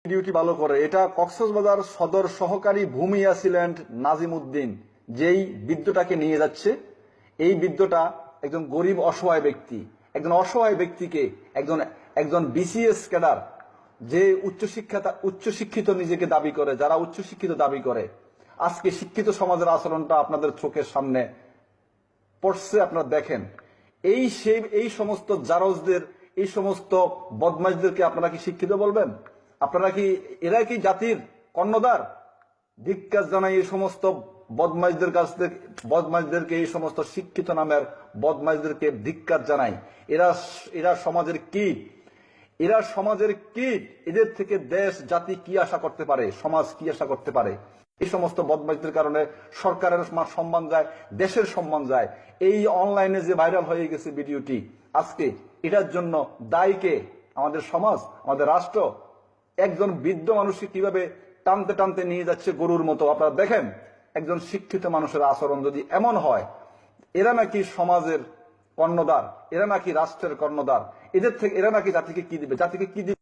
Duty ভালো করে। এটা কক্সবাজার সদর সহকারী ভূমি অ্যাসিস্ট্যান্ট নাজিম উদ্দিন যেই বৃদ্ধটাকে নিয়ে যাচ্ছে, এই বৃদ্ধটা একজন গরিব অসহায় ব্যক্তি। একজন অসহায় ব্যক্তিকে একজন একজন বিসিএস ক্যাডার, যে উচ্চশিক্ষিত নিজেকে দাবি করে, যারা উচ্চশিক্ষিত দাবি করে, আজকে শিক্ষিত সমাজের আচরণটা আপনাদের চোখের সামনে পড়ছে। আপনারা দেখেন, এই সমস্ত জারজদের, এই সমস্ত বদমাইশদেরকে আপনারা কি শিক্ষিত বলবেন? আপনারা কি, এরা কি জাতির কর্ণধার? ধিক্কার জানাই এই সমস্ত বদমাইশদের কাছ থেকে, বদমাইশদেরকে, এই সমস্ত শিক্ষিত নামের বদমাইশদেরকে ধিক্কার জানাই। এরা সমাজের কীট, এরা সমাজের কীট। এদের থেকে দেশ জাতি কি আশা করতে পারে, সমাজ কি আশা করতে পারে? এই সমস্ত বদমাইশদের কারণে সরকারের সম্মান যায়, দেশের সম্মান যায়। এই অনলাইনে যে ভাইরাল হয়ে গেছে ভিডিওটি আজকে, এটার জন্য দায়ী কে? আমাদের সমাজ, আমাদের রাষ্ট্র। একজন বৃদ্ধ মানুষকে কিভাবে টানতে টানতে নিয়ে যাচ্ছে গরুর মতো। আপনারা দেখেন, একজন শিক্ষিত মানুষের আচরণ যদি এমন হয়, এরা নাকি সমাজের কর্ণধার, এরা নাকি রাষ্ট্রের কর্ণধার, এদের থেকে এরা নাকি জাতিকে কি দিবে, জাতিকে কি দিবে?